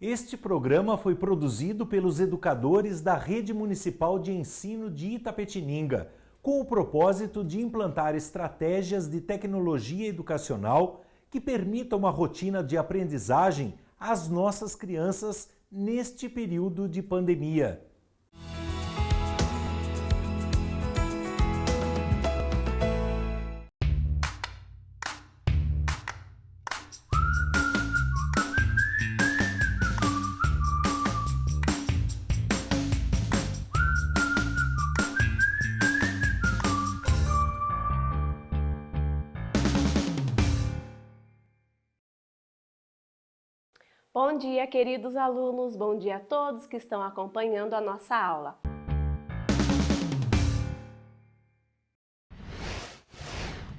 Este programa foi produzido pelos educadores da Rede Municipal de Ensino de Itapetininga, com o propósito de implantar estratégias de tecnologia educacional que permitam uma rotina de aprendizagem às nossas crianças neste período de pandemia. Bom dia, queridos alunos, bom dia a todos que estão acompanhando a nossa aula.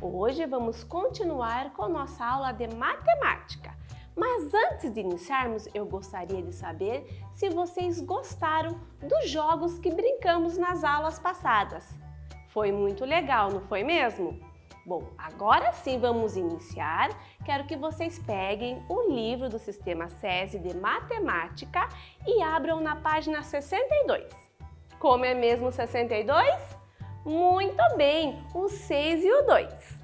Hoje vamos continuar com nossa aula de matemática. Mas antes de iniciarmos, eu gostaria de saber se vocês gostaram dos jogos que brincamos nas aulas passadas. Foi muito legal, não foi mesmo? Bom, agora sim vamos iniciar. Quero que vocês peguem o livro do Sistema SESI de Matemática e abram na página 62. Como é mesmo 62? Muito bem, o 6 e o 2.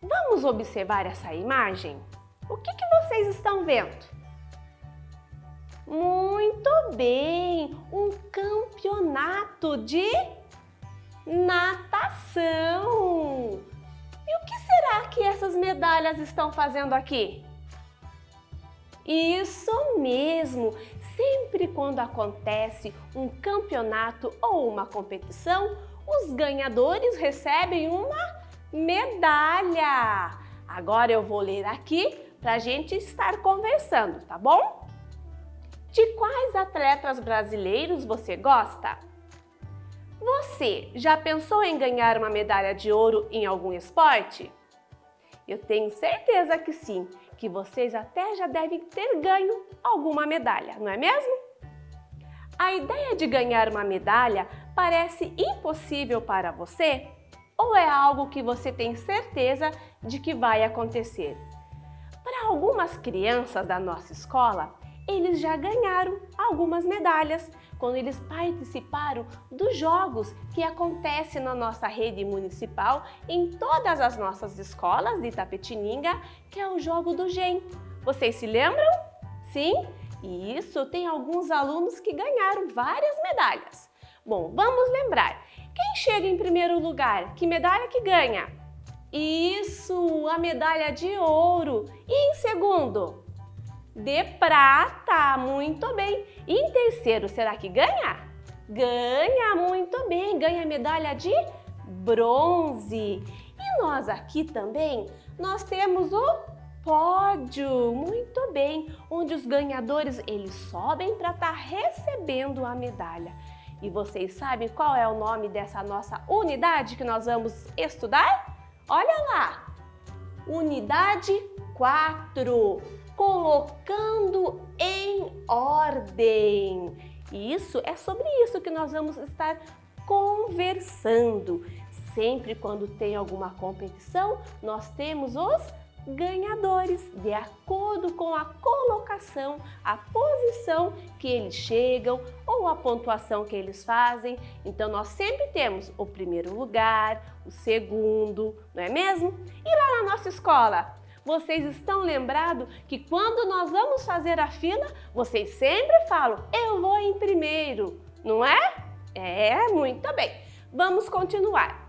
Vamos observar essa imagem? O que vocês estão vendo? Muito bem, um campeonato de natação! E o que será que essas medalhas estão fazendo aqui? Isso mesmo! Sempre quando acontece um campeonato ou uma competição, os ganhadores recebem uma medalha! Agora eu vou ler aqui para a gente estar conversando, tá bom? De quais atletas brasileiros você gosta? Você já pensou em ganhar uma medalha de ouro em algum esporte? Eu tenho certeza que sim, que vocês até já devem ter ganho alguma medalha, não é mesmo? A ideia de ganhar uma medalha parece impossível para você? Ou é algo que você tem certeza de que vai acontecer? Para algumas crianças da nossa escola, eles já ganharam algumas medalhas quando eles participaram dos jogos que acontecem na nossa rede municipal em todas as nossas escolas de Itapetininga, que é o jogo do GEM. Vocês se lembram? Sim? Isso, tem alguns alunos que ganharam várias medalhas. Bom, vamos lembrar. Quem chega em primeiro lugar? Que medalha que ganha? Isso, a medalha de ouro. E em segundo? De prata, muito bem. E em terceiro, será que ganha? Ganha, muito bem, ganha medalha de bronze. E nós aqui também, nós temos o pódio, muito bem, onde os ganhadores, eles sobem para estar recebendo a medalha. E vocês sabem qual é o nome dessa nossa unidade que nós vamos estudar? Olha lá, unidade 4. Colocando em ordem. Isso é sobre isso que nós vamos estar conversando. Sempre quando tem alguma competição, nós temos os ganhadores, de acordo com a colocação, a posição que eles chegam ou a pontuação que eles fazem. Então, nós sempre temos o primeiro lugar, o segundo, não é mesmo? E lá na nossa escola? Vocês estão lembrados que quando nós vamos fazer a fila, vocês sempre falam, eu vou em primeiro, não é? É, muito bem. Vamos continuar.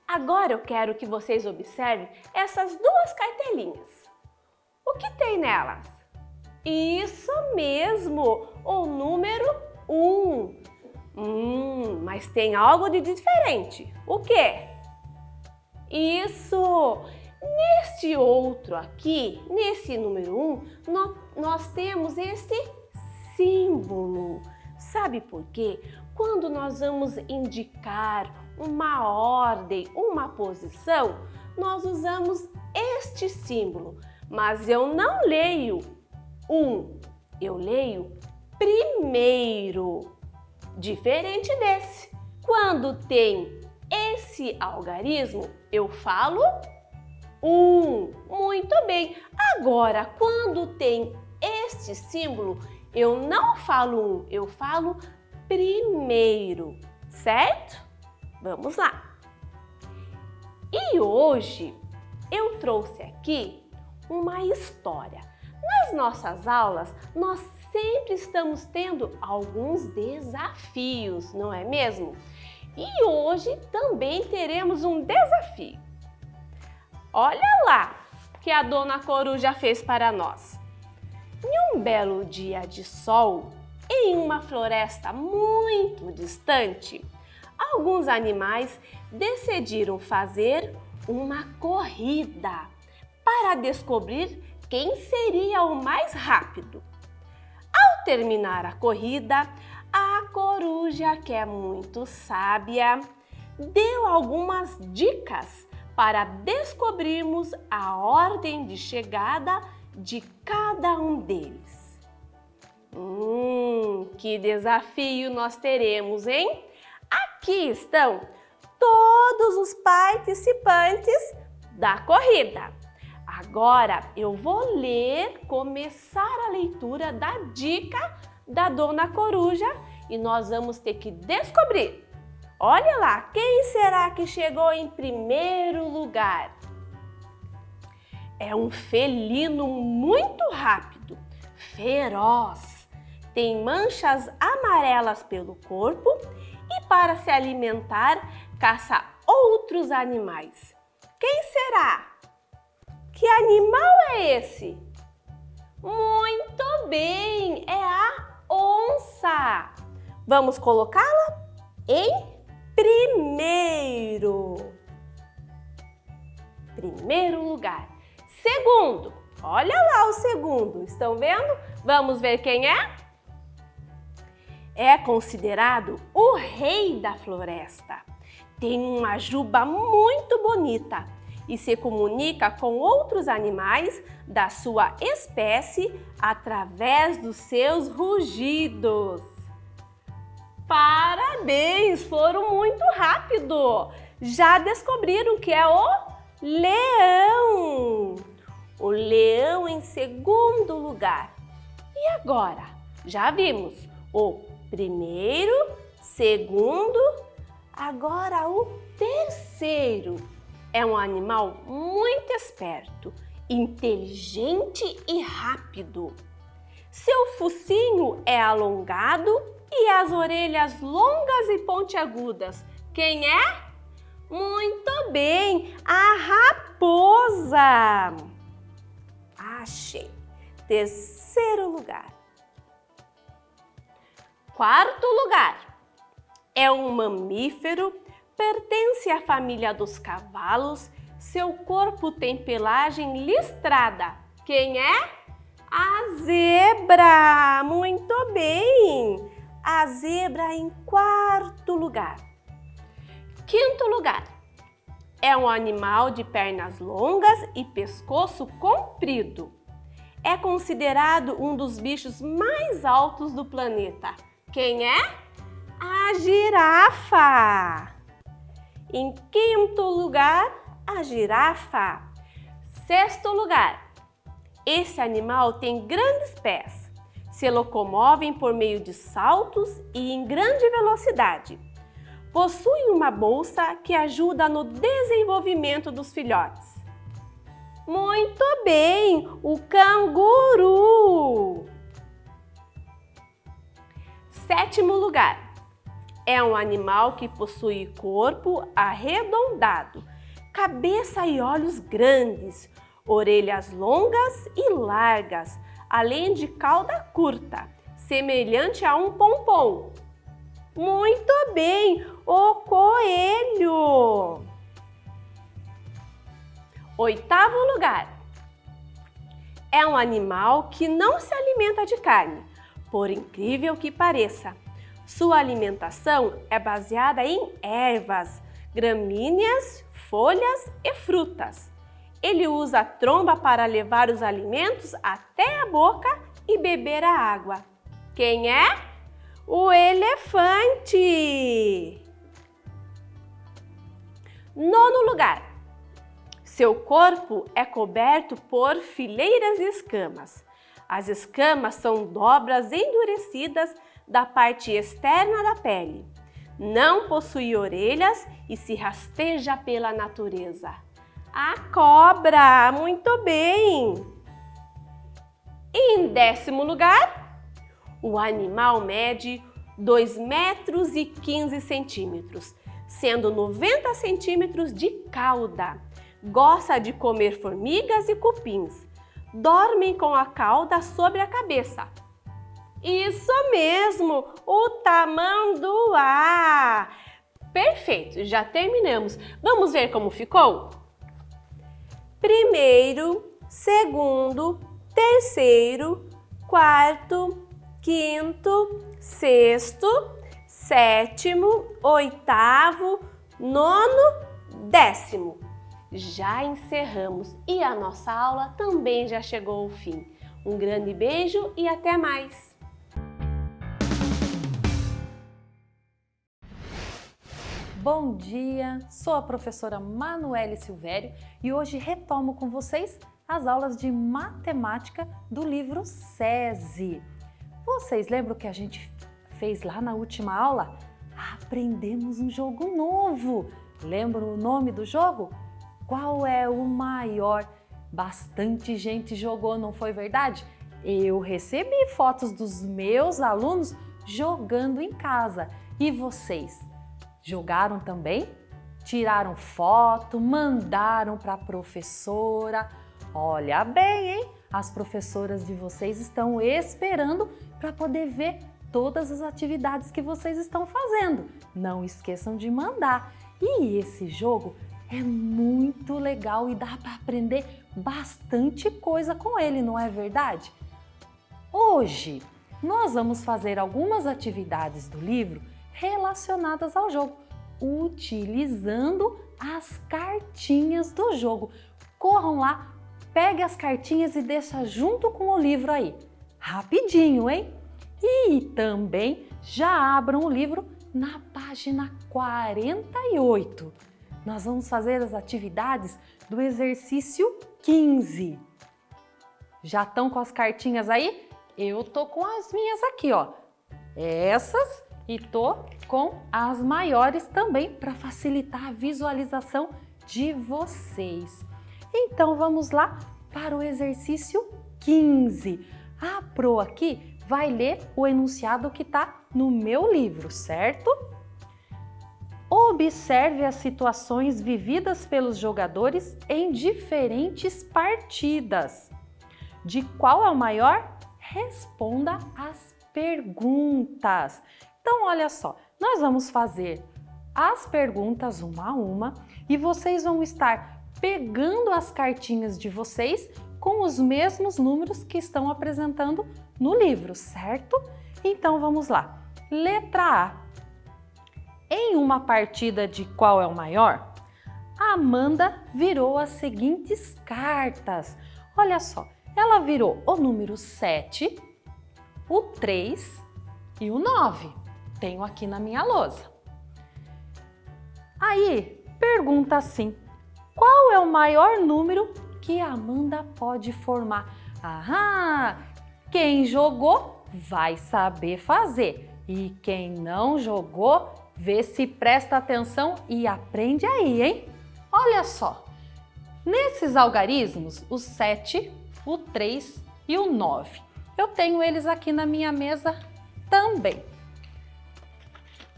Agora eu quero que vocês observem essas duas cartelinhas. O que tem nelas? Isso mesmo, o número 1. Mas tem algo de diferente. O quê? Isso! Neste outro aqui, nesse número 1, nós temos este símbolo. Sabe por quê? Quando nós vamos indicar uma ordem, uma posição, nós usamos este símbolo. Mas eu não leio 1, eu leio primeiro. Diferente desse. Quando tem esse algarismo eu falo 1. Muito bem. Agora, quando tem este símbolo, eu não falo 1, eu falo primeiro, certo? Vamos lá. E hoje eu trouxe aqui uma história. Nas nossas aulas, nós sempre estamos tendo alguns desafios, não é mesmo? E hoje também teremos um desafio. Olha lá o que a Dona Coruja fez para nós. Em um belo dia de sol, em uma floresta muito distante, alguns animais decidiram fazer uma corrida para descobrir quem seria o mais rápido. Ao terminar a corrida, a coruja, que é muito sábia, deu algumas dicas para descobrirmos a ordem de chegada de cada um deles. Que desafio nós teremos, hein? Aqui estão todos os participantes da corrida. Agora eu vou começar a leitura da dica da Dona Coruja e nós vamos ter que descobrir. Olha lá, quem será que chegou em primeiro lugar? É um felino muito rápido, feroz, tem manchas amarelas pelo corpo e para se alimentar caça outros animais. Quem será? Que animal é esse? Muito bem, é a onça. Vamos colocá-la em primeiro lugar. Segundo, olha lá o segundo, estão vendo? Vamos ver quem é? É considerado o rei da floresta. Tem uma juba muito bonita e se comunica com outros animais da sua espécie através dos seus rugidos. Parabéns, foram muito rápido! Já descobriram que é o leão. O leão em segundo lugar. E agora? Já vimos o primeiro, segundo, agora o terceiro. É um animal muito esperto, inteligente e rápido. Seu focinho é alongado e as orelhas longas e pontiagudas. Quem é? Muito bem, a raposa. Achei. Terceiro lugar. Quarto lugar. É um mamífero, pertence à família dos cavalos, seu corpo tem pelagem listrada. Quem é? A zebra! Muito bem! A zebra em quarto lugar. Quinto lugar. É um animal de pernas longas e pescoço comprido. É considerado um dos bichos mais altos do planeta. Quem é? A girafa. Em quinto lugar, a girafa. Sexto lugar. Esse animal tem grandes pés. Se locomovem por meio de saltos e em grande velocidade. Possui uma bolsa que ajuda no desenvolvimento dos filhotes. Muito bem, o canguru. Sétimo lugar. É um animal que possui corpo arredondado, cabeça e olhos grandes, orelhas longas e largas, além de cauda curta, semelhante a um pompom. Muito bem, o coelho. Oitavo lugar. É um animal que não se alimenta de carne, por incrível que pareça. Sua alimentação é baseada em ervas, gramíneas, folhas e frutas. Ele usa a tromba para levar os alimentos até a boca e beber a água. Quem é? O elefante! Nono lugar. Seu corpo é coberto por fileiras de escamas. As escamas são dobras endurecidas da parte externa da pele. Não possui orelhas e se rasteja pela natureza. A cobra! Muito bem! E em 10º lugar, o animal mede 2,15 metros, sendo 90 centímetros de cauda. Gosta de comer formigas e cupins. Dormem com a cauda sobre a cabeça. Isso mesmo, o tamanduá! Perfeito, já terminamos. Vamos ver como ficou? Primeiro, segundo, terceiro, quarto, quinto, sexto, sétimo, oitavo, nono, 10º. Já encerramos e a nossa aula também já chegou ao fim. Um grande beijo e até mais! Bom dia, sou a professora Manuele Silvério e hoje retomo com vocês as aulas de matemática do livro SESI. Vocês lembram que a gente fez lá na última aula? Aprendemos um jogo novo. Lembram o nome do jogo? Qual é o maior? Bastante gente jogou, não foi verdade? Eu recebi fotos dos meus alunos jogando em casa. E vocês? Jogaram também? Tiraram foto, mandaram para a professora. Olha bem, hein? As professoras de vocês estão esperando para poder ver todas as atividades que vocês estão fazendo. Não esqueçam de mandar. E esse jogo é muito legal e dá para aprender bastante coisa com ele, não é verdade? Hoje nós vamos fazer algumas atividades do livro relacionadas ao jogo, utilizando as cartinhas do jogo. Corram lá, pegue as cartinhas e deixa junto com o livro aí. Rapidinho, hein? E também já abram o livro na página 48. Nós vamos fazer as atividades do exercício 15. Já estão com as cartinhas aí? Eu tô com as minhas aqui, ó. Essas. E tô com as maiores também para facilitar a visualização de vocês. Então vamos lá para o exercício 15. A Pro aqui vai ler o enunciado que está no meu livro, certo? Observe as situações vividas pelos jogadores em diferentes partidas. De qual é o maior? Responda as perguntas. Então, olha só, nós vamos fazer as perguntas uma a uma e vocês vão estar pegando as cartinhas de vocês com os mesmos números que estão apresentando no livro, certo? Então, vamos lá. Letra A. Em uma partida de qual é o maior, a Amanda virou as seguintes cartas. Olha só, ela virou o número 7, o 3 e o 9. Tenho aqui na minha lousa. Aí, pergunta assim, qual é o maior número que a Amanda pode formar? Aham, quem jogou vai saber fazer e quem não jogou, vê se presta atenção e aprende aí, hein? Olha só, nesses algarismos, o 7, o 3 e o 9, eu tenho eles aqui na minha mesa também.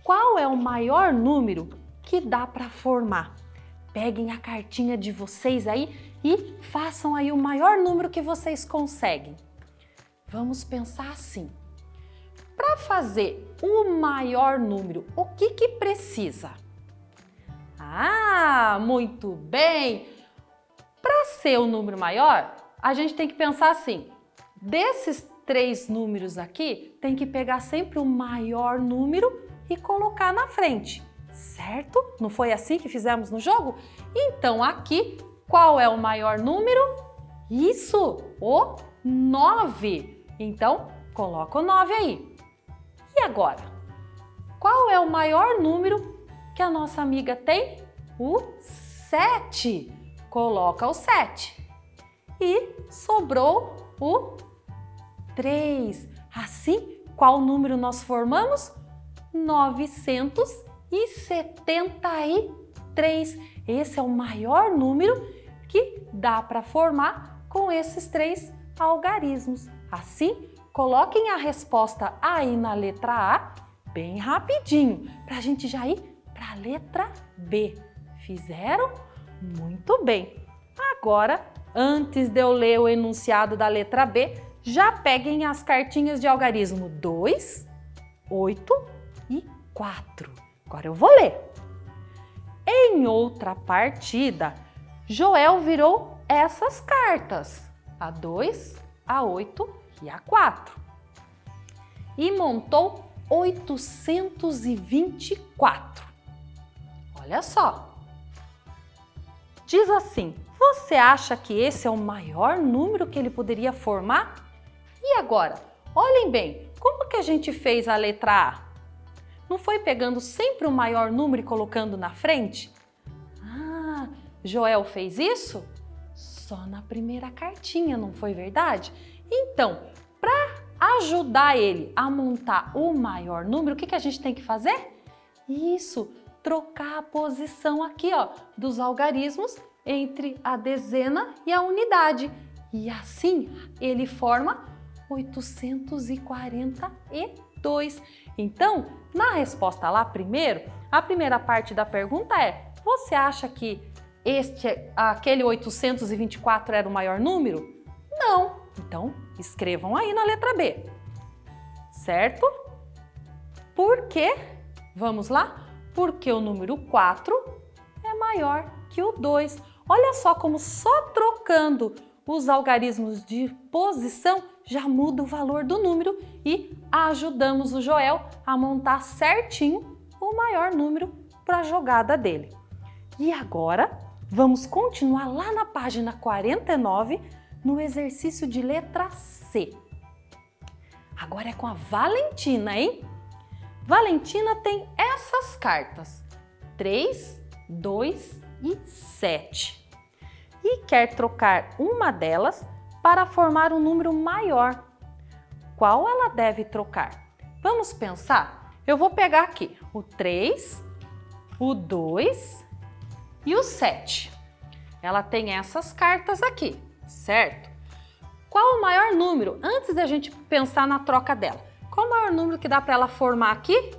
Qual é o maior número que dá para formar? Peguem a cartinha de vocês aí e façam aí o maior número que vocês conseguem. Vamos pensar assim. Para fazer o maior número, o que precisa? Ah, muito bem! Para ser o número maior, a gente tem que pensar assim. Desses 3 números aqui, tem que pegar sempre o maior número e colocar na frente, certo? Não foi assim que fizemos no jogo? Então aqui, qual é o maior número? Isso, o 9. Então, coloca o 9 aí. E agora? Qual é o maior número que a nossa amiga tem? o 7. Coloca o 7. E sobrou o 3. Assim, qual número nós formamos? 973. Esse é o maior número que dá para formar com esses 3 algarismos. Assim, coloquem a resposta aí na letra A, bem rapidinho, para a gente já ir para a letra B. Fizeram? Muito bem. Agora, antes de eu ler o enunciado da letra B, já peguem as cartinhas de algarismo 2, 8 e 4. Agora eu vou ler. Em outra partida, Joel virou essas cartas, a 2, a 8 e a 4. E montou 824. Olha só. Diz assim, você acha que esse é o maior número que ele poderia formar? E agora, olhem bem, como que a gente fez a letra A? Não foi pegando sempre o maior número e colocando na frente? Ah, Joel fez isso? Só na primeira cartinha, não foi verdade? Então, para ajudar ele a montar o maior número, o que a gente tem que fazer? Isso, trocar a posição aqui, ó, dos algarismos entre a dezena e a unidade. E assim ele forma 842. Então, na resposta lá primeiro, a primeira parte da pergunta é: você acha que aquele 824 era o maior número? Não. Então, escrevam aí na letra B. Certo? Por quê? Vamos lá? Porque o número 4 é maior que o 2. Olha só como só trocando os algarismos de posição já muda o valor do número e ajudamos o Joel a montar certinho o maior número para a jogada dele. E agora vamos continuar lá na página 49 no exercício de letra C. Agora é com a Valentina, hein? Valentina tem essas cartas, 3, 2 e 7. E quer trocar uma delas para formar um número maior. Qual ela deve trocar? Vamos pensar? Eu vou pegar aqui o 3, o 2 e o 7. Ela tem essas cartas aqui, certo? Qual o maior número? Antes da gente pensar na troca dela, qual o maior número que dá para ela formar aqui?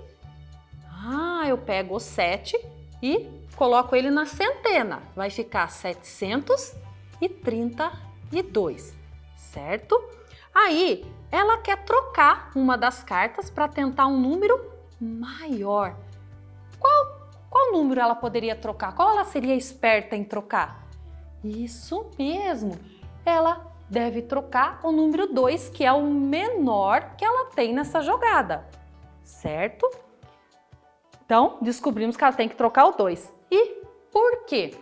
Ah, eu pego o 7 e coloco ele na centena. Vai ficar 732, certo? Aí, ela quer trocar uma das cartas para tentar um número maior. Qual número ela poderia trocar? Qual ela seria esperta em trocar? Isso mesmo! Ela deve trocar o número 2, que é o menor que ela tem nessa jogada, certo? Então, descobrimos que ela tem que trocar o 2. E por quê?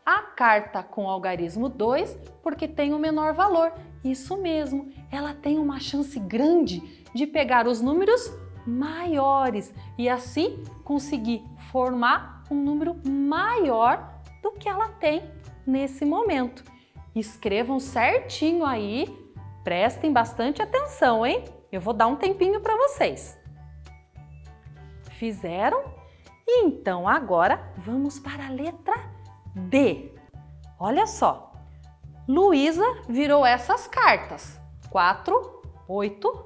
A carta com algarismo 2, porque tem o menor valor. Isso mesmo, ela tem uma chance grande de pegar os números maiores e assim conseguir formar um número maior do que ela tem nesse momento. Escrevam certinho aí, prestem bastante atenção, hein? Eu vou dar um tempinho para vocês. Fizeram? Então agora vamos para a letra D. Olha só, Luísa virou essas cartas, 4, 8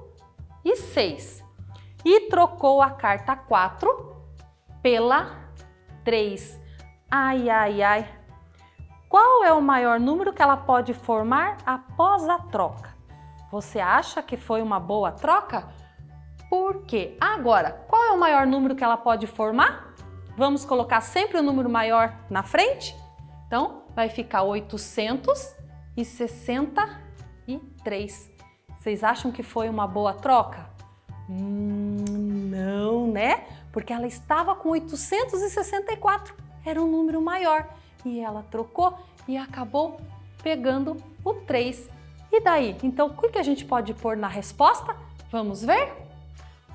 e 6. E trocou a carta 4 pela 3. Ai, ai, ai. Qual é o maior número que ela pode formar após a troca? Você acha que foi uma boa troca? Por quê? Agora, qual é o maior número que ela pode formar? Vamos colocar sempre o número maior na frente? Então, vai ficar 863. Vocês acham que foi uma boa troca? Não, né? Porque ela estava com 864. Era um número maior. E ela trocou e acabou pegando o 3. E daí? Então, o que a gente pode pôr na resposta? Vamos ver?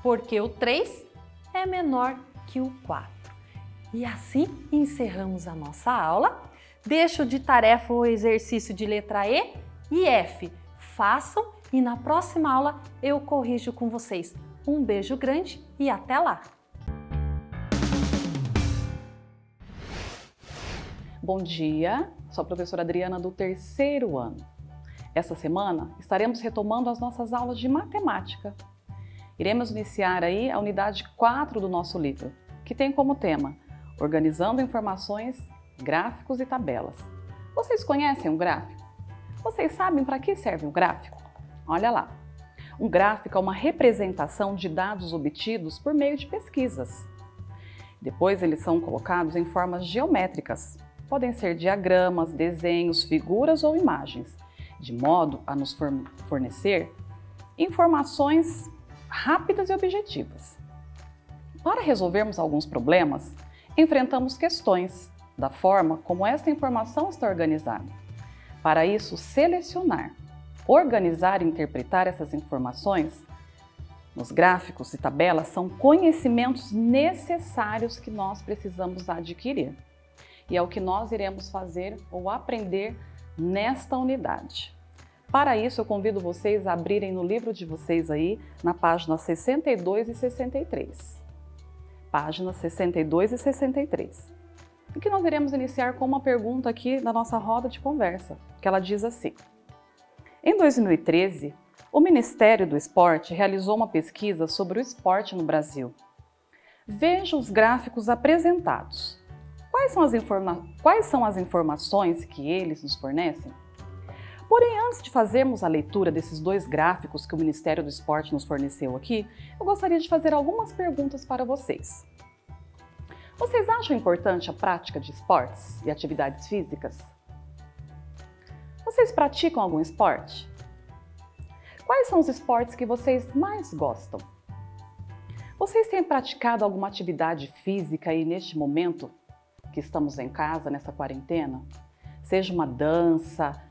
Porque o 3 é menor que o 4. E assim encerramos a nossa aula. Deixo de tarefa o exercício de letra E e F. Façam e na próxima aula eu corrijo com vocês. Um beijo grande e até lá! Bom dia, sou a professora Adriana do 3º ano. Essa semana estaremos retomando as nossas aulas de matemática. Iremos iniciar aí a unidade 4 do nosso livro, que tem como tema Organizando informações, gráficos e tabelas. Vocês conhecem um gráfico? Vocês sabem para que serve um gráfico? Olha lá. Um gráfico é uma representação de dados obtidos por meio de pesquisas. Depois eles são colocados em formas geométricas. Podem ser diagramas, desenhos, figuras ou imagens, de modo a nos fornecer informações rápidas e objetivas. Para resolvermos alguns problemas, enfrentamos questões da forma como essa informação está organizada. Para isso, selecionar, organizar e interpretar essas informações nos gráficos e tabelas são conhecimentos necessários que nós precisamos adquirir. E é o que nós iremos fazer ou aprender nesta unidade. Para isso, eu convido vocês a abrirem no livro de vocês aí, na página 62 e 63. Páginas 62 e 63. E que nós iremos iniciar com uma pergunta aqui na nossa roda de conversa, que ela diz assim: em 2013, o Ministério do Esporte realizou uma pesquisa sobre o esporte no Brasil. Veja os gráficos apresentados. Quais são as informações que eles nos fornecem? Porém, antes de fazermos a leitura desses dois gráficos que o Ministério do Esporte nos forneceu aqui, eu gostaria de fazer algumas perguntas para vocês. Vocês acham importante a prática de esportes e atividades físicas? Vocês praticam algum esporte? Quais são os esportes que vocês mais gostam? Vocês têm praticado alguma atividade física aí neste momento que estamos em casa, nessa quarentena? Seja uma dança,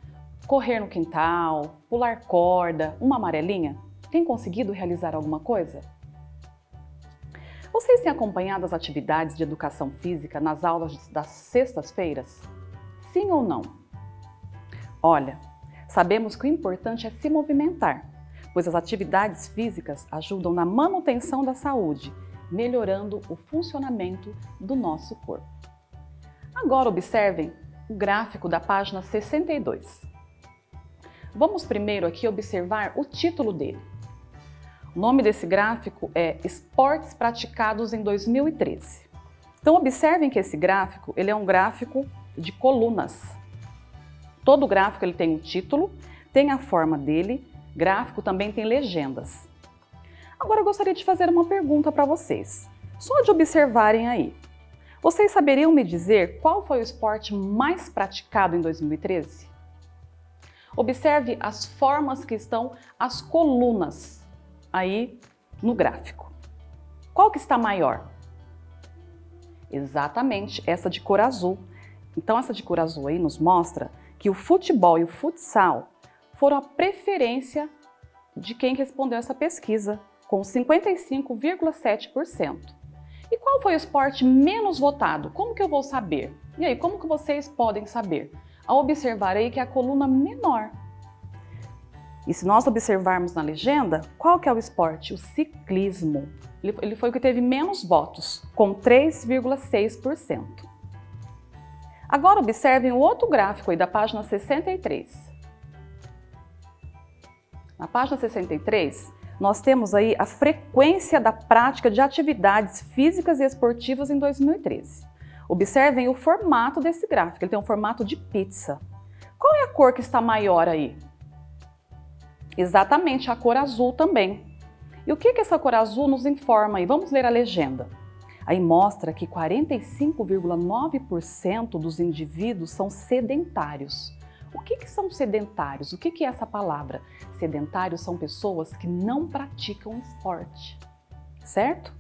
correr no quintal, pular corda, uma amarelinha? Tem conseguido realizar alguma coisa? Vocês têm acompanhado as atividades de educação física nas aulas das sextas-feiras? Sim ou não? Olha, sabemos que o importante é se movimentar, pois as atividades físicas ajudam na manutenção da saúde, melhorando o funcionamento do nosso corpo. Agora observem o gráfico da página 62. Vamos primeiro aqui observar o título dele. O nome desse gráfico é Esportes Praticados em 2013. Então observem que esse gráfico ele é um gráfico de colunas. Todo gráfico ele tem um título, tem a forma dele, gráfico também tem legendas. Agora eu gostaria de fazer uma pergunta para vocês. Só de observarem aí. Vocês saberiam me dizer qual foi o esporte mais praticado em 2013? Observe as formas que estão as colunas aí no gráfico. Qual que está maior? Exatamente, essa de cor azul. Então essa de cor azul aí nos mostra que o futebol e o futsal foram a preferência de quem respondeu essa pesquisa, com 55,7%. E qual foi o esporte menos votado? Como que eu vou saber? E aí, como que vocês podem saber? Ao observar aí que é a coluna menor. E se nós observarmos na legenda, qual que é o esporte? O ciclismo. Ele foi o que teve menos votos, com 3,6%. Agora observem o outro gráfico aí da página 63. Na página 63, nós temos aí a frequência da prática de atividades físicas e esportivas em 2013. Observem o formato desse gráfico, ele tem um formato de pizza. Qual é a cor que está maior aí? Exatamente, a cor azul também. E o que essa cor azul nos informa aí? Vamos ler a legenda. Aí mostra que 45,9% dos indivíduos são sedentários. O que são sedentários? O que é essa palavra? Sedentários são pessoas que não praticam esporte, certo?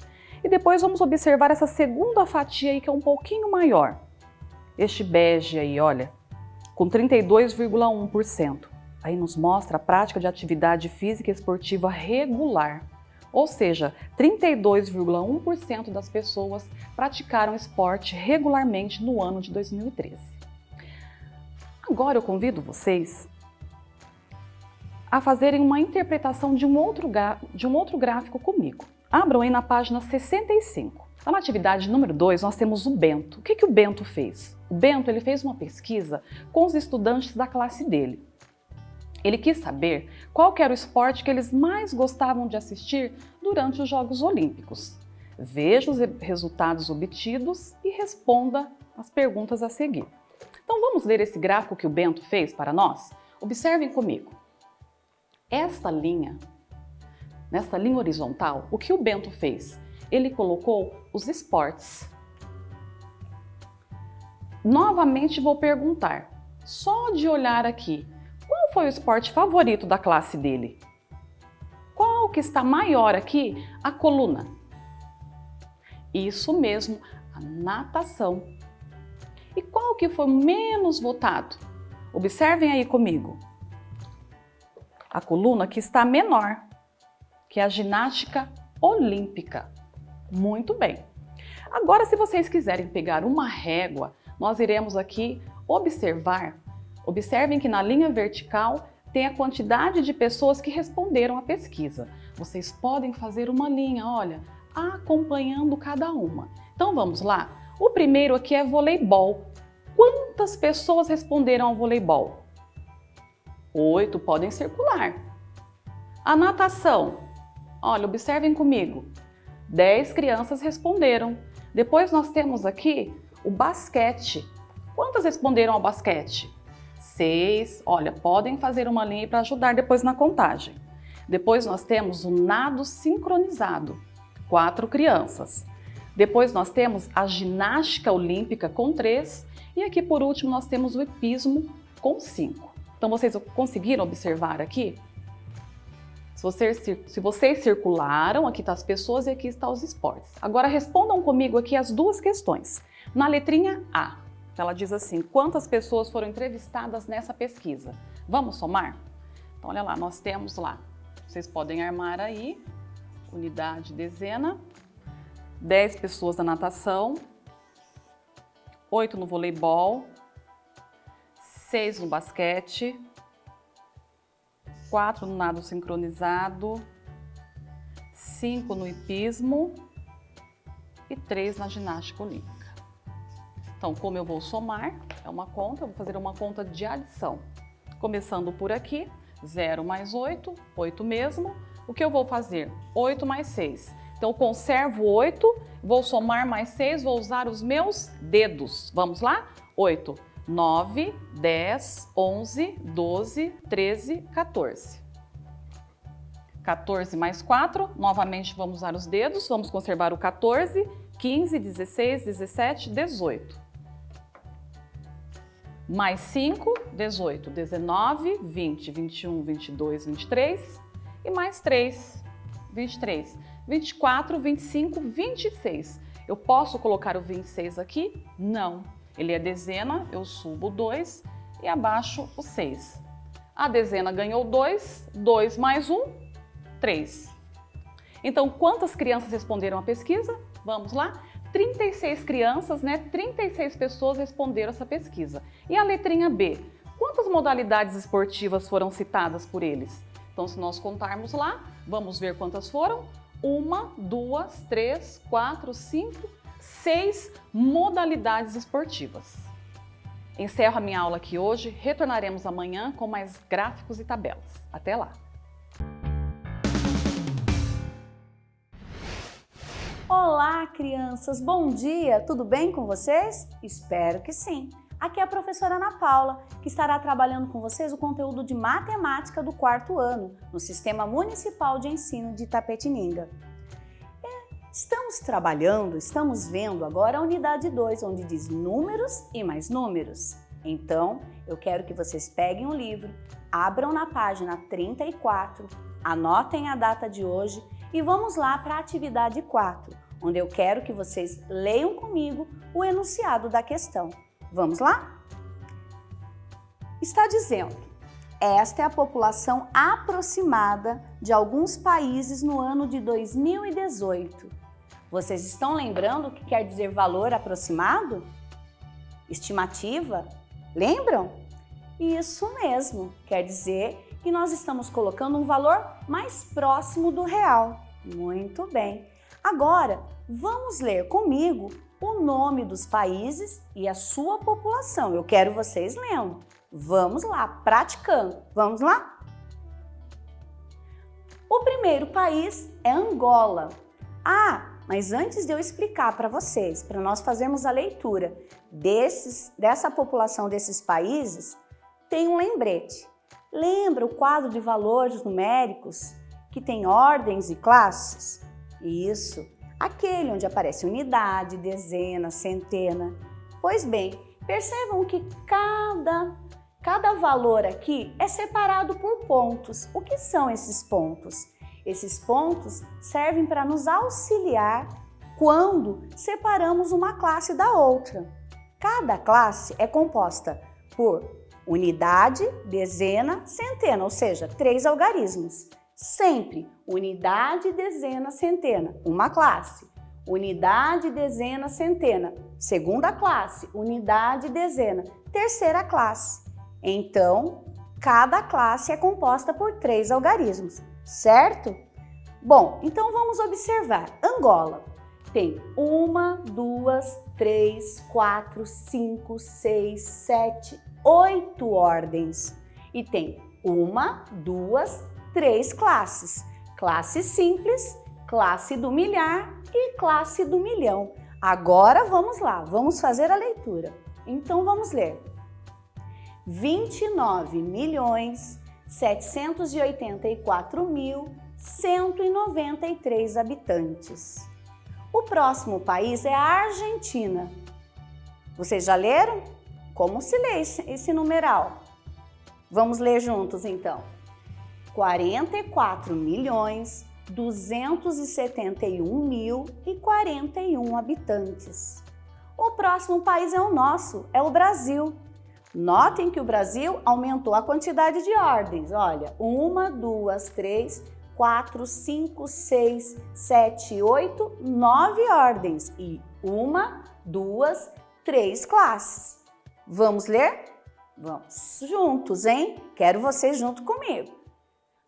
E depois vamos observar essa segunda fatia aí que é um pouquinho maior. Este bege aí, olha, com 32,1%. Aí nos mostra a prática de atividade física e esportiva regular. Ou seja, 32,1% das pessoas praticaram esporte regularmente no ano de 2013. Agora eu convido vocês a fazerem uma interpretação de um outro gráfico comigo. Abram aí na página 65. Então, na atividade número 2, nós temos o Bento. O que o Bento fez? O Bento ele fez uma pesquisa com os estudantes da classe dele. Ele quis saber qual que era o esporte que eles mais gostavam de assistir durante os Jogos Olímpicos. Veja os resultados obtidos e responda as perguntas a seguir. Então vamos ler esse gráfico que o Bento fez para nós? Observem comigo. Nesta linha horizontal, o que o Bento fez? Ele colocou os esportes. Novamente vou perguntar, só de olhar aqui, qual foi o esporte favorito da classe dele? Qual que está maior aqui? A coluna. Isso mesmo, a natação. E qual que foi menos votado? Observem aí comigo. A coluna que está menor, que é a ginástica olímpica. Muito bem. Agora, se vocês quiserem pegar uma régua, nós iremos aqui observar. Observem que na linha vertical tem a quantidade de pessoas que responderam à pesquisa. Vocês podem fazer uma linha, olha, acompanhando cada uma. Então vamos lá. O primeiro aqui é voleibol. Quantas pessoas responderam ao voleibol? 8, podem circular. A natação. Olha, observem comigo. 10 crianças responderam. Depois nós temos aqui o basquete. Quantas responderam ao basquete? 6. Olha, podem fazer uma linha para ajudar depois na contagem. Depois nós temos o nado sincronizado. 4 crianças. Depois nós temos a ginástica olímpica com 3. E aqui por último nós temos o hipismo com 5. Então vocês conseguiram observar aqui? Se vocês circularam, aqui estão as pessoas e aqui estão os esportes. Agora respondam comigo aqui as duas questões. Na letrinha A, ela diz assim, quantas pessoas foram entrevistadas nessa pesquisa? Vamos somar? Então olha lá, nós temos lá, vocês podem armar aí, unidade, dezena, 10 pessoas na natação, 8 no voleibol, 6 no basquete, 4 no nado sincronizado, 5 no hipismo e 3 na ginástica olímpica. Então, como eu vou somar, é uma conta, eu vou fazer uma conta de adição. Começando por aqui, 0 mais 8, 8 mesmo. O que eu vou fazer? 8 mais 6. Então, eu conservo 8, vou somar mais 6, vou usar os meus dedos. Vamos lá? 8. 9, 10, 11, 12, 13, 14. 14 mais 4, novamente vamos usar os dedos, vamos conservar o 14, 15, 16, 17, 18. Mais 5, 18, 19, 20, 21, 22, 23 e mais 3, 23, 24, 25, 26. Eu posso colocar o 26 aqui? Não. Ele é dezena, eu subo 2 e abaixo o 6. A dezena ganhou 2, 2 mais 1, 3. Então, quantas crianças responderam à pesquisa? Vamos lá? 36 crianças, 36 pessoas responderam essa pesquisa. E a letrinha B? Quantas modalidades esportivas foram citadas por eles? Então, se nós contarmos lá, vamos ver quantas foram. 1, 2, 3, 4, 5, 6 modalidades esportivas. Encerro a minha aula aqui hoje, retornaremos amanhã com mais gráficos e tabelas. Até lá! Olá, crianças! Bom dia! Tudo bem com vocês? Espero que sim! Aqui é a professora Ana Paula, que estará trabalhando com vocês o conteúdo de matemática do 4º ano, no Sistema Municipal de Ensino de Itapetininga. Estamos vendo agora a unidade 2, onde diz números e mais números. Então, eu quero que vocês peguem o livro, abram na página 34, anotem a data de hoje e vamos lá para a atividade 4, onde eu quero que vocês leiam comigo o enunciado da questão. Vamos lá? Está dizendo, Esta é a população aproximada de alguns países no ano de 2018. Vocês estão lembrando o que quer dizer valor aproximado? Estimativa? Lembram? Isso mesmo, quer dizer que nós estamos colocando um valor mais próximo do real. Muito bem. Agora, vamos ler comigo o nome dos países e a sua população. Eu quero vocês lendo. Vamos lá, praticando. Vamos lá? O primeiro país é Angola. Mas antes de eu explicar para vocês, para nós fazermos a leitura dessa população desses países, tem um lembrete. Lembra o quadro de valores numéricos que tem ordens e classes? Isso, aquele onde aparece unidade, dezena, centena. Pois bem, percebam que cada valor aqui é separado por pontos. O que são esses pontos? Esses pontos servem para nos auxiliar quando separamos uma classe da outra. Cada classe é composta por unidade, dezena, centena, ou seja, 3 algarismos. Sempre unidade, dezena, centena, uma classe. Unidade, dezena, centena, segunda classe. Unidade, dezena, terceira classe. Então, cada classe é composta por 3 algarismos, certo? Bom, então vamos observar. Angola tem 1, 2, 3, 4, 5, 6, 7, 8 ordens. E tem 1, 2, 3 classes. Classe simples, classe do milhar e classe do milhão. Agora vamos lá, vamos fazer a leitura. Então vamos ler. 29.784.193 habitantes. O próximo país é a Argentina. Vocês já leram? Como se lê esse numeral? Vamos ler juntos então. 44.271.041 habitantes. O próximo país é o nosso, é o Brasil. Notem que o Brasil aumentou a quantidade de ordens. Olha, 1, 2, 3, 4, 5, 6, 7, 8, 9 ordens. E 1, 2, 3 classes. Vamos ler? Vamos juntos, hein? Quero vocês junto comigo.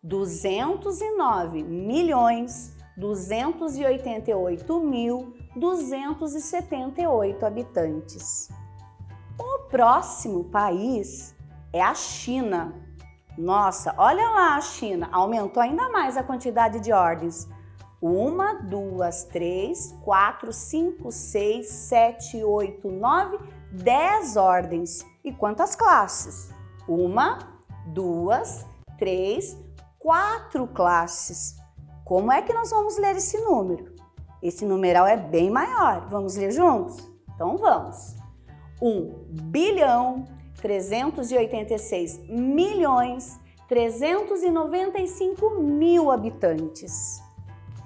209.288.278 habitantes. O próximo país é a China. Nossa, olha lá a China, aumentou ainda mais a quantidade de ordens. 1, 2, 3, 4, 5, 6, 7, 8, 9, 10 ordens. E quantas classes? 1, 2, 3, 4 classes. Como é que nós vamos ler esse número? Esse numeral é bem maior. Vamos ler juntos? Então vamos. 1.386.395.000 habitantes.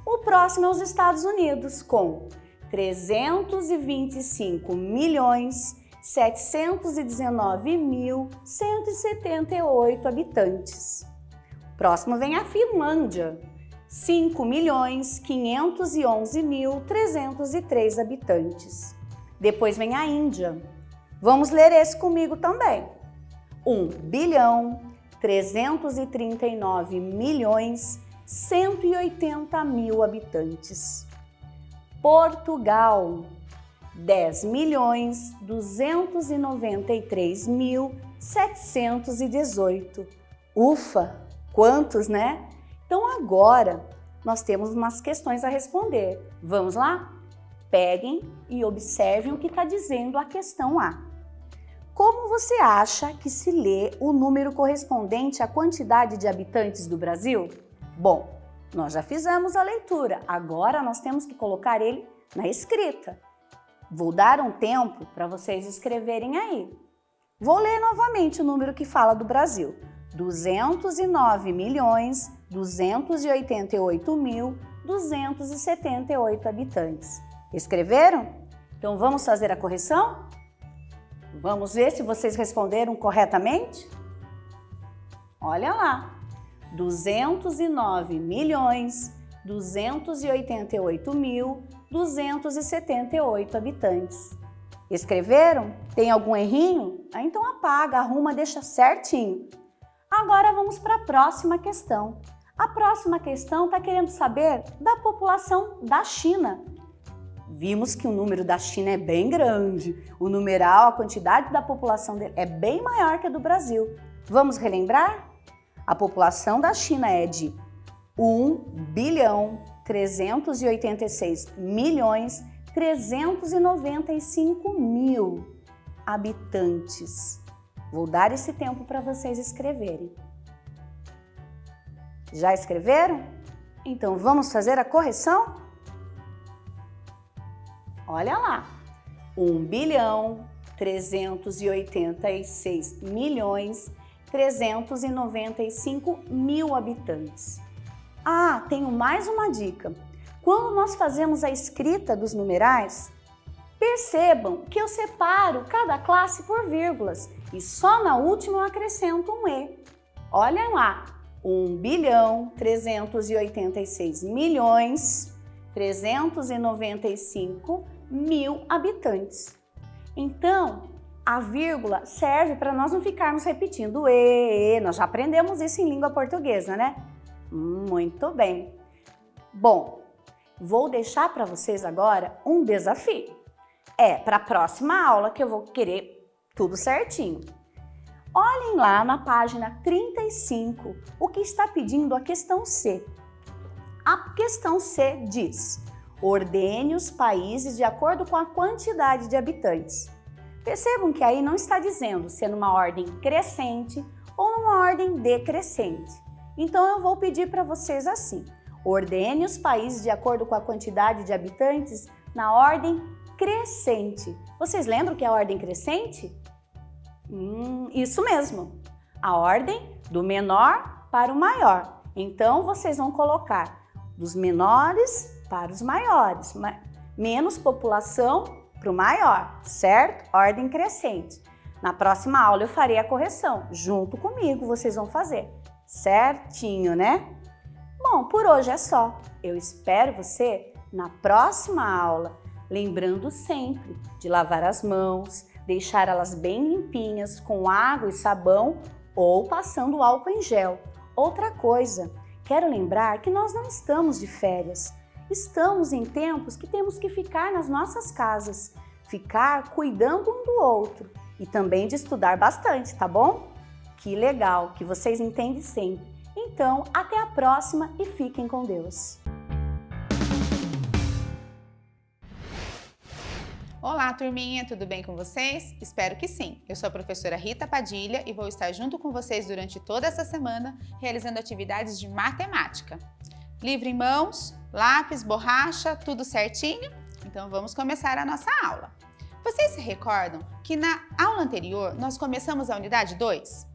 O próximo é os Estados Unidos, com 325.719.178 habitantes. Próximo vem a Finlândia, 5.511.303 habitantes. Depois vem a Índia. Vamos ler esse comigo também. 1.339.180.000 habitantes. Portugal, 10.293.718. Ufa, quantos, né? Então agora nós temos umas questões a responder. Vamos lá? Peguem e observem o que está dizendo a questão A. Como você acha que se lê o número correspondente à quantidade de habitantes do Brasil? Bom, nós já fizemos a leitura, agora nós temos que colocar ele na escrita. Vou dar um tempo para vocês escreverem aí. Vou ler novamente o número que fala do Brasil. 209.288.278 habitantes. Escreveram? Então vamos fazer a correção? Vamos ver se vocês responderam corretamente? Olha lá, 209.288.278 habitantes. Escreveram? Tem algum errinho? Então apaga, arruma, deixa certinho. Agora vamos para a próxima questão. A próxima questão está querendo saber da população da China. Vimos que o número da China é bem grande. O numeral, a quantidade da população dele é bem maior que a do Brasil. Vamos relembrar? A população da China é de 1.386.395.000 habitantes. Vou dar esse tempo para vocês escreverem. Já escreveram? Então vamos fazer a correção? Olha lá, 1.386.395.000 habitantes. Ah, tenho mais uma dica. Quando nós fazemos a escrita dos numerais, percebam que eu separo cada classe por vírgulas e só na última eu acrescento um E. Olhem lá, 1.396.395.000 habitantes. Então, a vírgula serve para nós não ficarmos repetindo E. Nós já aprendemos isso em língua portuguesa, né? Muito bem. Bom, vou deixar para vocês agora um desafio. Para a próxima aula que eu vou querer tudo certinho. Olhem lá na página 35 o que está pedindo a questão C. A questão C diz: ordene os países de acordo com a quantidade de habitantes. Percebam que aí não está dizendo se é numa ordem crescente ou numa ordem decrescente. Então eu vou pedir para vocês assim: ordene os países de acordo com a quantidade de habitantes na ordem crescente. Vocês lembram que é a ordem crescente? Isso mesmo, a ordem do menor para o maior. Então vocês vão colocar dos menores para os maiores, menos população para o maior, certo? Ordem crescente. Na próxima aula eu farei a correção, junto comigo vocês vão fazer, certinho, né? Bom, por hoje é só. Eu espero você na próxima aula, lembrando sempre de lavar as mãos, deixar elas bem limpinhas com água e sabão ou passando álcool em gel. Outra coisa, quero lembrar que nós não estamos de férias. Estamos em tempos que temos que ficar nas nossas casas, ficar cuidando um do outro e também de estudar bastante, tá bom? Que legal, que vocês entendem sempre. Então, até a próxima e fiquem com Deus. Olá, turminha, tudo bem com vocês? Espero que sim. Eu sou a professora Rita Padilha e vou estar junto com vocês durante toda essa semana realizando atividades de matemática. Livro em mãos, lápis, borracha, tudo certinho? Então vamos começar a nossa aula. Vocês se recordam que na aula anterior nós começamos a unidade 2?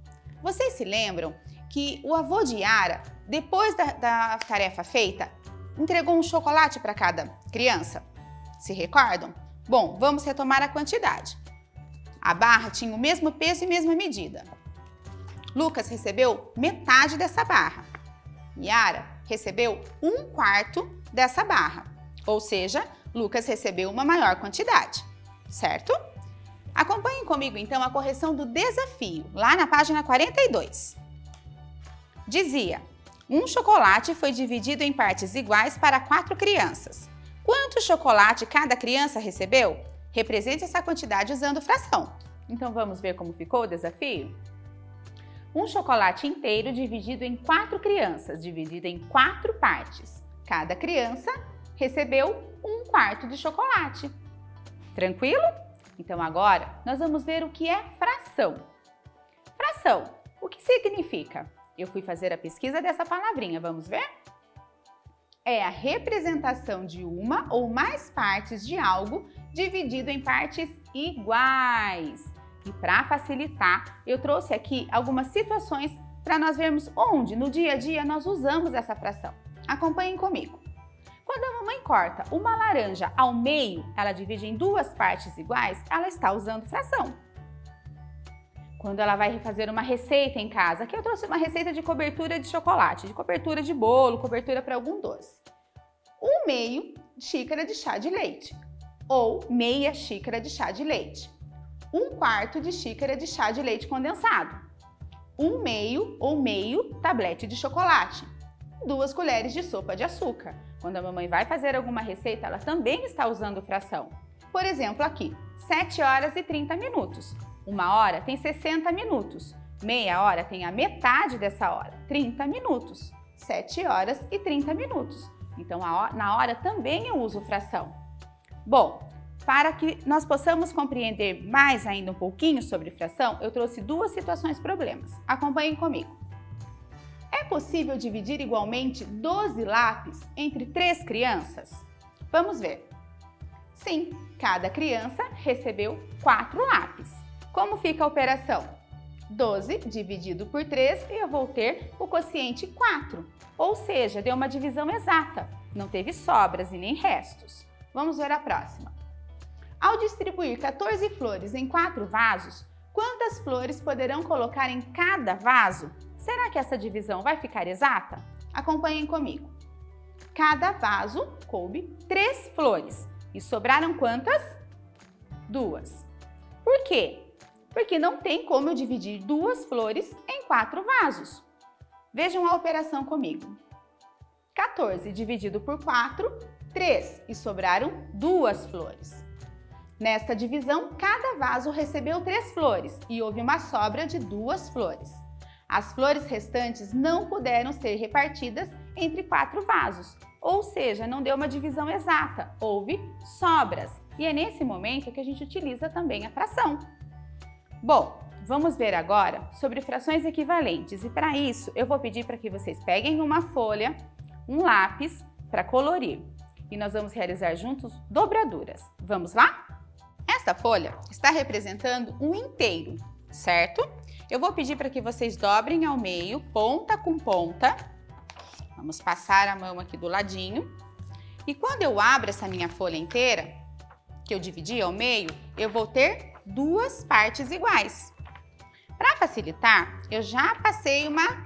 Vocês se lembram que o avô de Yara, depois da tarefa feita, entregou um chocolate para cada criança? Se recordam? Bom, vamos retomar a quantidade. A barra tinha o mesmo peso e mesma medida. Lucas recebeu metade dessa barra. Yara recebeu 1/4 dessa barra. Ou seja, Lucas recebeu uma maior quantidade, certo? Acompanhem comigo então a correção do desafio, lá na página 42. Dizia: um chocolate foi dividido em partes iguais para 4 crianças. Quanto chocolate cada criança recebeu? Represente essa quantidade usando fração. Então vamos ver como ficou o desafio? Um chocolate inteiro dividido em 4 crianças, dividido em 4 partes. Cada criança recebeu 1/4 de chocolate. Tranquilo? Então agora nós vamos ver o que é fração. Fração, o que significa? Eu fui fazer a pesquisa dessa palavrinha, vamos ver? É a representação de uma ou mais partes de algo dividido em partes iguais. E para facilitar, eu trouxe aqui algumas situações para nós vermos onde no dia a dia nós usamos essa fração. Acompanhem comigo. Quando a mamãe corta uma laranja ao meio, ela divide em 2 partes iguais, ela está usando fração. quando ela vai fazer uma receita em casa. Aqui eu trouxe uma receita de cobertura de chocolate, de cobertura de bolo, cobertura para algum doce. 1/2 xícara de chá de leite ou meia xícara de chá de leite. 1/4 de xícara de chá de leite condensado. 1/2 ou meio tablete de chocolate. 2 colheres de sopa de açúcar. Quando a mamãe vai fazer alguma receita, ela também está usando fração. Por exemplo, aqui, 7 horas e 30 minutos. 1 hora tem 60 minutos. Meia hora tem a metade dessa hora, 30 minutos. 7 horas e 30 minutos. Então, na hora também eu uso fração. Bom, para que nós possamos compreender mais ainda um pouquinho sobre fração, eu trouxe 2 situações problemas. Acompanhem comigo. É possível dividir igualmente 12 lápis entre 3 crianças? Vamos ver. Sim, cada criança recebeu 4 lápis. Como fica a operação? 12 dividido por 3 e eu vou ter o quociente 4. Ou seja, deu uma divisão exata. Não teve sobras e nem restos. Vamos ver a próxima. Ao distribuir 14 flores em 4 vasos, quantas flores poderão colocar em cada vaso? Será que essa divisão vai ficar exata? Acompanhem comigo. Cada vaso coube 3 flores. E sobraram quantas? 2. Por quê? Porque não tem como eu dividir 2 flores em 4 vasos. Vejam a operação comigo. 14 dividido por 4, 3. E sobraram 2 flores. Nesta divisão, cada vaso recebeu 3 flores e houve uma sobra de 2 flores. As flores restantes não puderam ser repartidas entre 4 vasos, ou seja, não deu uma divisão exata, houve sobras. E é nesse momento que a gente utiliza também a fração. Bom, vamos ver agora sobre frações equivalentes e para isso eu vou pedir para que vocês peguem uma folha, um lápis para colorir e nós vamos realizar juntos dobraduras. Vamos lá? Esta folha está representando um inteiro, certo? Eu vou pedir para que vocês dobrem ao meio, ponta com ponta. Vamos passar a mão aqui do ladinho. E quando eu abro essa minha folha inteira, que eu dividi ao meio, eu vou ter 2 partes iguais. Para facilitar, eu já passei uma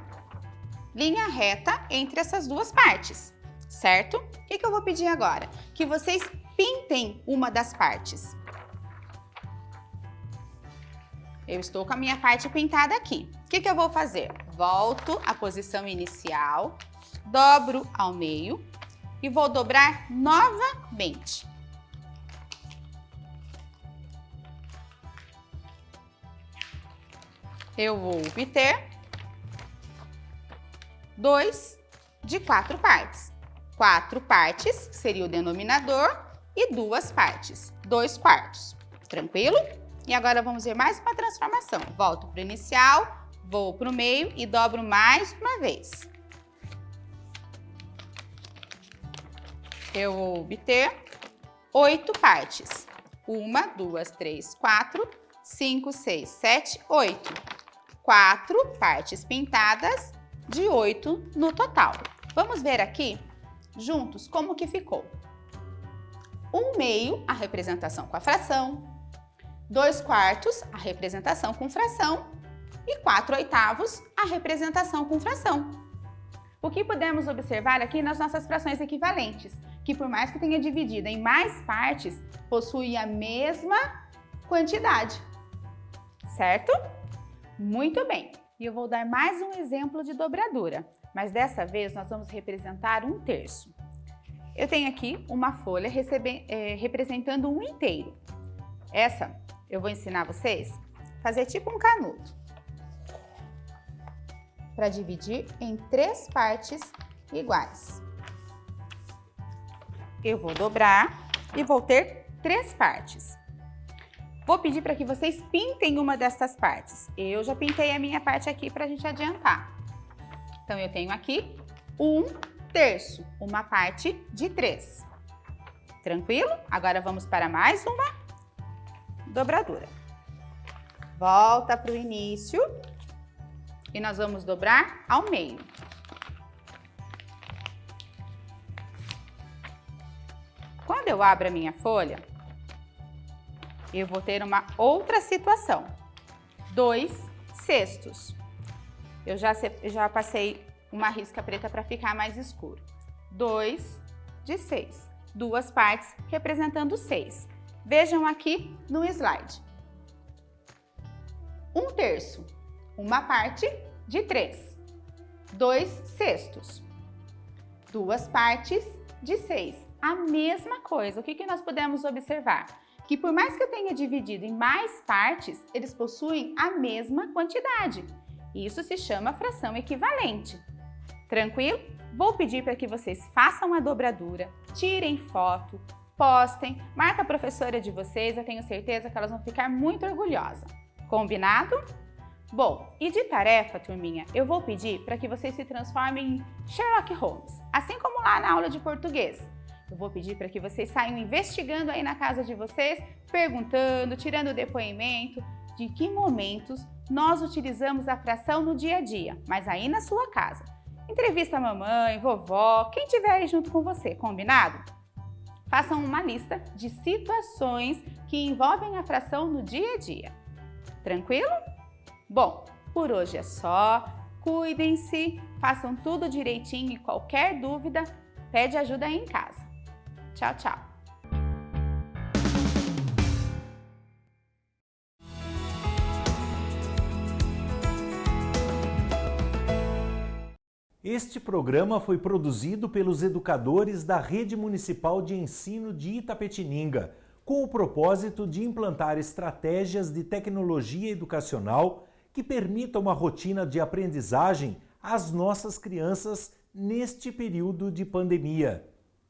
linha reta entre essas 2 partes, certo? O que eu vou pedir agora? Que vocês pintem uma das partes. Eu estou com a minha parte pintada aqui. O que eu vou fazer? Volto à posição inicial, dobro ao meio e vou dobrar novamente. Eu vou obter 2 de 4 partes. 4 partes seria o denominador e 2 partes, 2/4. Tranquilo? E agora vamos ver mais uma transformação. Volto para o inicial, vou para o meio e dobro mais uma vez. Eu vou obter 8 partes. 1, 2, 3, 4, 5, 6, 7, 8. 4 partes pintadas de 8 no total. Vamos ver aqui juntos como que ficou. 1/2, a representação com a fração. 2/4, a representação com fração. E 4/8, a representação com fração. O que podemos observar aqui nas nossas frações equivalentes? Que por mais que tenha dividido em mais partes, possui a mesma quantidade. Certo? Muito bem. E eu vou dar mais um exemplo de dobradura, mas dessa vez nós vamos representar 1/3. Eu tenho aqui uma folha representando um inteiro. Essa eu vou ensinar vocês a fazer tipo um canudo, para dividir em 3 partes iguais. Eu vou dobrar e vou ter 3 partes. Vou pedir para que vocês pintem uma dessas partes. Eu já pintei a minha parte aqui para a gente adiantar. Então, eu tenho aqui 1/3, uma parte de 3. Tranquilo? Agora vamos para mais uma dobradura. Volta para o início e nós vamos dobrar ao meio. Quando eu abro a minha folha, eu vou ter uma outra situação. 2 cestos. Eu já passei uma risca preta para ficar mais escuro. 2 de 6. 2 partes representando 6. Vejam aqui no slide. 1/3. Uma parte de 3. 2 cestos. 2 partes de 6. A mesma coisa. O que nós podemos observar? Que por mais que eu tenha dividido em mais partes, eles possuem a mesma quantidade. Isso se chama fração equivalente. Tranquilo? Vou pedir para que vocês façam a dobradura, tirem foto, postem, marca a professora de vocês, eu tenho certeza que elas vão ficar muito orgulhosas. Combinado? Bom, e de tarefa, turminha, eu vou pedir para que vocês se transformem em Sherlock Holmes, assim como lá na aula de português. Eu vou pedir para que vocês saiam investigando aí na casa de vocês, perguntando, tirando depoimento de que momentos nós utilizamos a fração no dia a dia, mas aí na sua casa. Entrevista a mamãe, vovó, quem estiver aí junto com você, combinado? Façam uma lista de situações que envolvem a fração no dia a dia. Tranquilo? Bom, por hoje é só. Cuidem-se, façam tudo direitinho e qualquer dúvida, pede ajuda aí em casa. Tchau, tchau! Este programa foi produzido pelos educadores da Rede Municipal de Ensino de Itapetininga, com o propósito de implantar estratégias de tecnologia educacional que permitam uma rotina de aprendizagem às nossas crianças neste período de pandemia.